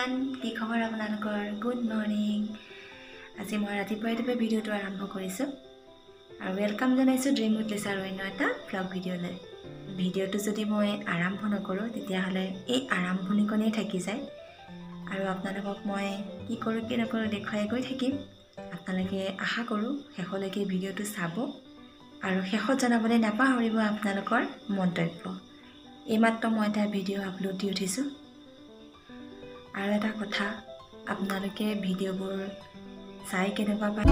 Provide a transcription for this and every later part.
everyone, কি খবৰ আপোনালোকৰ? Good morning. আজি মই ৰাতিপুৱাই ভিডিঅ'টো আৰম্ভ কৰিছোঁ আৰু ওয়েলকাম জনাইছোঁ ড্ৰিম উইথ লিছাৰ অন্য এটা ব্লগ ভিডিঅ'লৈ। ভিডিঅ'টো যদি মই আৰম্ভ নকৰোঁ তেতিয়াহ'লে এই আৰম্ভণিকণেই থাকি যায় আৰু আপোনালোকক মই কি কৰোঁ কি নকৰোঁ দেখুৱাই গৈ থাকিম। আপোনালোকে আশা কৰোঁ শেষলৈকে ভিডিঅ'টো চাব আৰু শেষত জনাবলৈ নাপাহৰিব আপোনালোকৰ মন্তব্য। এইমাত্ৰ মই এটা ভিডিঅ' আপলোড দি উঠিছোঁ আৰু এটা কথা, আপোনালোকে ভিডিঅ'বোৰ চাই কেনেকুৱা পায়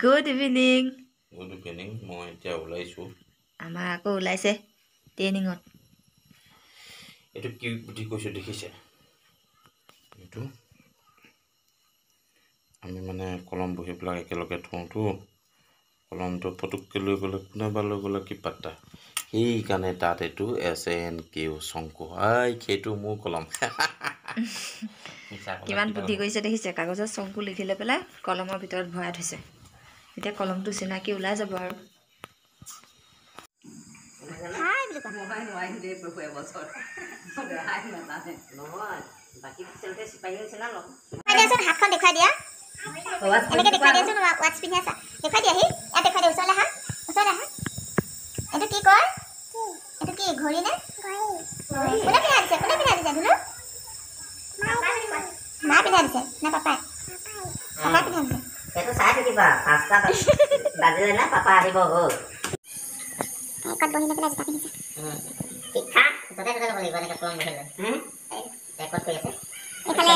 Good evening. Good evening. মই এতিয়া ওলাইছো। আমাৰ আকৌ ওলাইছে ট্ৰেইনিঙত। এইটো কি বুদ্ধি কৈছো দেখিছে? এইটো আমি মানে কলম বহি পেলাই একেলগে থওঁতো, কলমটো ফটুককৈ লৈ গ'লে কোনোবা লৈ গ'লে কি পাত্তা, সেইকাৰণে তাত এইটো SNQ শংকু সেইটো মোৰ কলম। কিমান বুদ্ধি কৰিছে দেখিছে? কাগজত শংকু লিখি লৈ পেলাই কলমৰ ভিতৰত ভৰাই থৈছে। এতিয়া কলমটো চিনাকি ওলাই যাব আৰু। হাতখন দেখুৱাই দিয়া, এনেকৈ দেখুৱাই দিয়াচোন। ৱাটছ পিন্ধি আছা, দেখুৱাই দিয়া। ইয়াত দেখুৱাই দিয়া, ওচৰলৈ আহা, ওচৰলৈ আহা। এইটো কি কয়? এইটো কি ঘড়ী নে? কোনে পিন্ধাই দিছে? কোনে পিন্ধাই দিছে? ধুলু মা পিন্ধাই দিছে নে পাপাই? পাপাই পিন্ধাই দিছে। এইটো চাই থাকিবা, 5টা বাজিলে না পাপা আহিব হ'ল। ক'ত বহি লৈ পেলাই জোতা পিন্ধিছে। শিক্ষা য'তে ত'তে ল'ব লাগিব, এনেকৈ কলম বহিলে। ক'ত কৰি আছে? এইফালে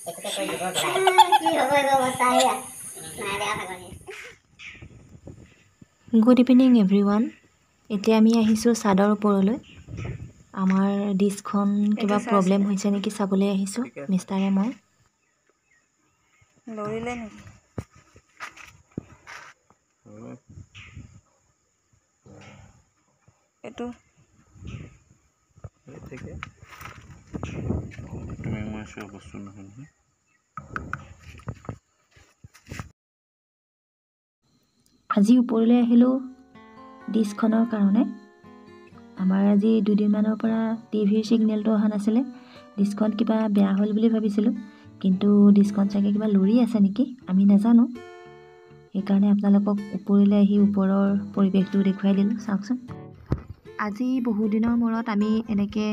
এইটোকে কৰি দিব কি হ'ব এইটো অৱস্থা? নাই বেয়া ভাগৰ। Good evening everyone. এতিয়া আমি আহিছোঁ ছাদৰ ওপৰলৈ। আমাৰ ডিছখন কিবা প্ৰব্লেম হৈছে নেকি চাবলৈ আহিছোঁ, মিষ্টাৰে মই। লৰিলে নেকি? এইটো তুমি মই চোৱা বস্তু নহয়। আজি ওপৰলৈ আহিলোঁ ডিছখনৰ কাৰণে। আমাৰ আজি 2 দিনমানৰ পৰা টিভিৰ ছিগনেলটো অহা নাছিলে। ডিছখন কিবা বেয়া হ'ল বুলি ভাবিছিলোঁ, কিন্তু ডিছখন চাগে কিবা লৰি আছে নেকি, আমি নাজানো। সেইকাৰণে আপোনালোকক ওপৰলৈ আহি ওপৰৰ পৰিৱেশটো দেখুৱাই দিলোঁ। চাওকচোন, আজি বহুদিনৰ মূৰত আমি এনেকৈ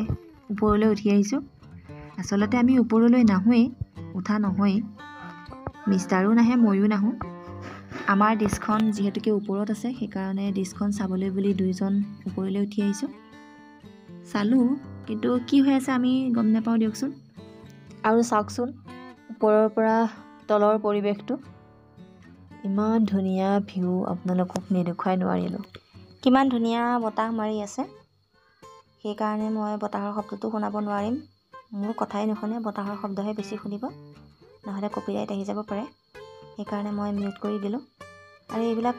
ওপৰলৈ উঠি আহিছোঁ। আচলতে আমি ওপৰলৈ নাহোঁৱেই, উঠা নহয়েই। মিষ্টাৰো নাহে, ময়ো নাহোঁ। আমাৰ ডিছখন যিহেতুকে ওপৰত আছে, সেইকাৰণে ডিছখন চাবলৈ বুলি 2জন ওপৰলৈ উঠি আহিছোঁ। চালোঁ, কিন্তু কি হৈ আছে আমি গম নাপাওঁ দিয়কচোন। আৰু চাওকচোন ওপৰৰ পৰা তলৰ পৰিৱেশটো ইমান ধুনীয়া ভিউ, আপোনালোকক নেদেখুৱাই নোৱাৰিলোঁ। কিমান ধুনীয়া বতাহ মাৰি আছে, সেইকাৰণে মই বতাহৰ শব্দটো শুনাব নোৱাৰিম। মোৰ কথাই নুশুনে, বতাহৰ শব্দহে বেছি শুনিব, নহ'লে কপিৰাইট আহি যাব পাৰে। সেইকাৰণে মই মিউট কৰি দিলোঁ। আৰু এইবিলাক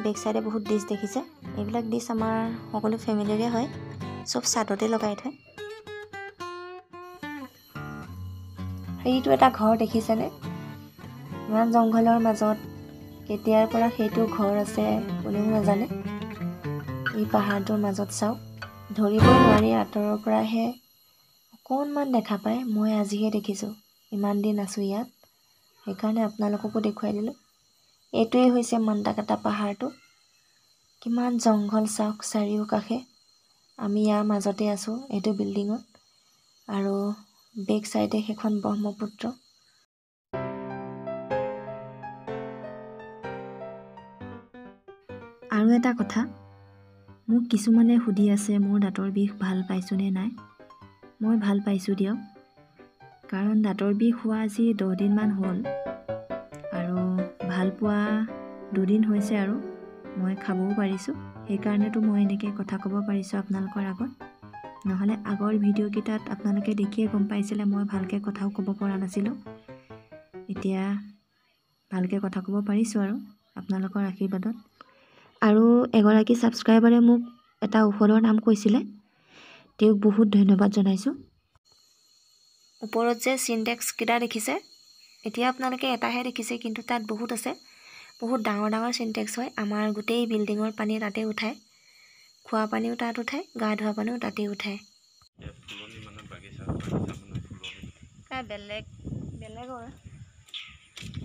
বেক চাইডে বহুত ডিছ দেখিছে, এইবিলাক ডিছ আমাৰ সকলো ফেমিলিৰে হয়, চব ছাদতে লগাই থয়। সেইটো এটা ঘৰ দেখিছেনে? ইমান জংঘলৰ মাজত কেতিয়াৰ পৰা সেইটো ঘৰ আছে কোনেও নাজানে। এই পাহাৰটোৰ মাজত চাওক, ধৰিব নোৱাৰি, আঁতৰৰ পৰাহে অকণমান দেখা পায়। মই আজিহে দেখিছোঁ, ইমান দিন আছোঁ ইয়াত, সেইকাৰণে আপোনালোককো দেখুৱাই দিলোঁ। এইটোৱেই হৈছে মান্দাকাটা পাহাৰটো। কিমান জংঘল চাওক চাৰিওকাষে। আমি ইয়াৰ মাজতে আছোঁ, এইটো বিল্ডিঙত, আৰু বেক চাইডে সেইখন ব্ৰহ্মপুত্ৰ। আৰু এটা কথা, মোক কিছুমানে সুধি আছে মোৰ দাঁতৰ বিষ ভাল পাইছোঁনে নাই। মই ভাল পাইছোঁ দিয়ক, কাৰণ দাঁতৰ বিষ হোৱা আজি 10 দিনমান হ'ল, আৰু ভাল পোৱা 2 দিন হৈছে, আৰু মই খাবও পাৰিছোঁ। সেইকাৰণেতো মই এনেকৈ কথা ক'ব পাৰিছোঁ আপোনালোকৰ আগত। নহ'লে আগৰ ভিডিঅ'কেইটাত আপোনালোকে দেখিয়ে গম পাইছিলে মই ভালকৈ কথাও ক'ব পৰা নাছিলোঁ। এতিয়া ভালকৈ কথা ক'ব পাৰিছোঁ আৰু আপোনালোকৰ আশীৰ্বাদত। আৰু এগৰাকী ছাবস্ক্ৰাইবাৰে মোক এটা ঔষধৰ নাম কৈছিলে, তেওঁক বহুত ধন্যবাদ জনাইছোঁ। ওপৰত যে চিনটেক্সকেইটা দেখিছে, এতিয়া আপোনালোকে এটাহে দেখিছে, কিন্তু তাত বহুত আছে, বহুত ডাঙৰ ডাঙৰ চিনটেক্স হয়। আমাৰ গোটেই বিল্ডিঙৰ পানী তাতে উঠায়, খোৱা পানীও তাত উঠায়, গা ধোৱা পানীও তাতেই উঠায়। বেলেগৰ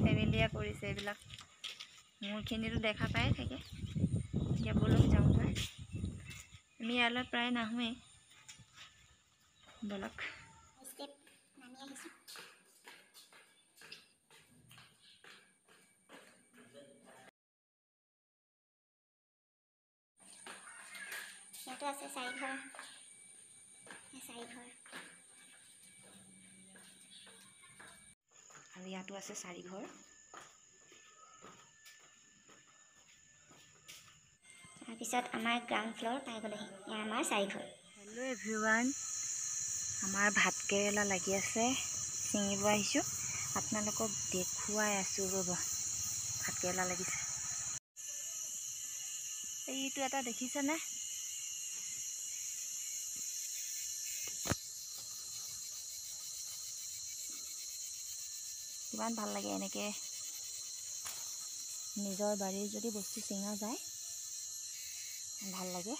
ফেমিলিয়ে কৰিছে এইবিলাক, মোৰখিনিতো দেখা পায়ে থাকে। এতিয়া বলক যাওঁগৈ, আমি ইয়ালৈ প্ৰায় নাহোৱেই, বলক। ইয়াতো আছে 4 ঘৰ, 4 ঘৰ, আৰু ইয়াতো আছে 4 ঘৰ। তাৰপিছত আমাৰ গ্ৰাউণ্ড ফ্ল'ৰ পাই গ'লেহি, এয়া আমাৰ 4 ঘৰ। হেল্ল' এভৰিৱান, আমাৰ ভাত কেৰেলা লাগি আছে, ছিঙিব আহিছোঁ, আপোনালোকক দেখুৱাই আছোঁ ৰ'ব। ভাত কেৰেলা লাগিছে, এইটো এটা দেখিছেনে? কিমান ভাল লাগে এনেকৈ নিজৰ বাৰীৰ যদি বস্তু ছিঙা যায়, ভাল লাগে।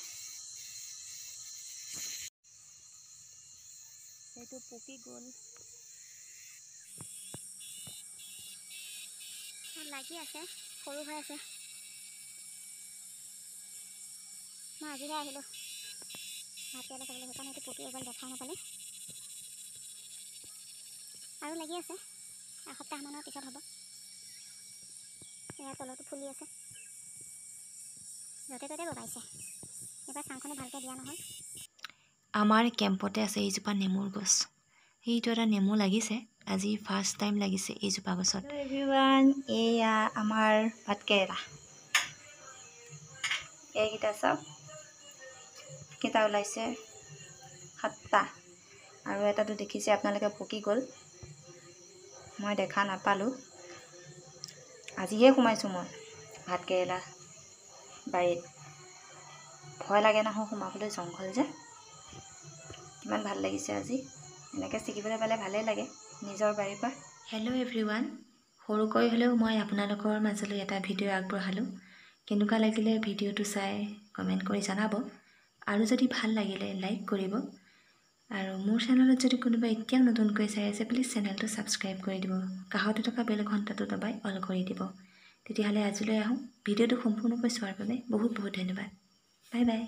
এইটো পকি গ'ল, লাগি আছে, সৰু হৈ আছে। মই আজিহে আহিলোঁ ভাত কেৰেলা খাবলৈ, সেইকাৰণে এইটো পকি গ'ল, দেখাই নাপালোঁ। আৰু লাগি আছে, এসপ্তাহমানৰ পিছত হ'ব। ইয়াৰ তলতো ফুলি আছে, য'তে ত'তে বগাইছে। এইবাৰ চাংখনো ভালকৈ দিয়া নহ'ল। আমাৰ কেম্পতে আছে এইজোপা নেমুৰ গছ, সেইটো এটা নেমু লাগিছে, আজি ফাৰ্ষ্ট টাইম লাগিছে এইজোপা গছত। এভৰিৱান, এয়া আমাৰ ভাত কেৰেলা, এইকেইটা চাওক, কেইটা ওলাইছে, 7টা, আৰু এটাতো দেখিছে আপোনালোকে পকি গ'ল, মই দেখা নাপালোঁ। আজিহে সোমাইছোঁ মই ভাত কেৰেলা বাৰীত, ভয় লাগে নহয় সোমাবলৈ, জংঘল যে। কিমান ভাল লাগিছে আজি, এনেকৈ ছিকিবলৈ পালে ভালেই লাগে নিজৰ বাৰীৰ পৰা। হেল্ল' এভৰিৱান, সৰুকৈ হ'লেও মই আপোনালোকৰ মাজলৈ এটা ভিডিঅ' আগবঢ়ালোঁ। কেনেকুৱা লাগিলে ভিডিঅ'টো চাই কমেণ্ট কৰি জনাব, আৰু যদি ভাল লাগিলে লাইক কৰিব, আৰু মোৰ চেনেলত যদি কোনোবা এতিয়াও নতুনকৈ চাই আছে, প্লিজ চেনেলটো ছাবস্ক্ৰাইব কৰি দিব, কাষতে থকা বেল ঘণ্টাটো দবাই অল কৰি দিব। তেতিয়াহ'লে আজিলৈ আহোঁ, ভিডিঅ'টো সম্পূৰ্ণকৈ চোৱাৰ বাবে বহুত বহুত ধন্যবাদ। Bye bye.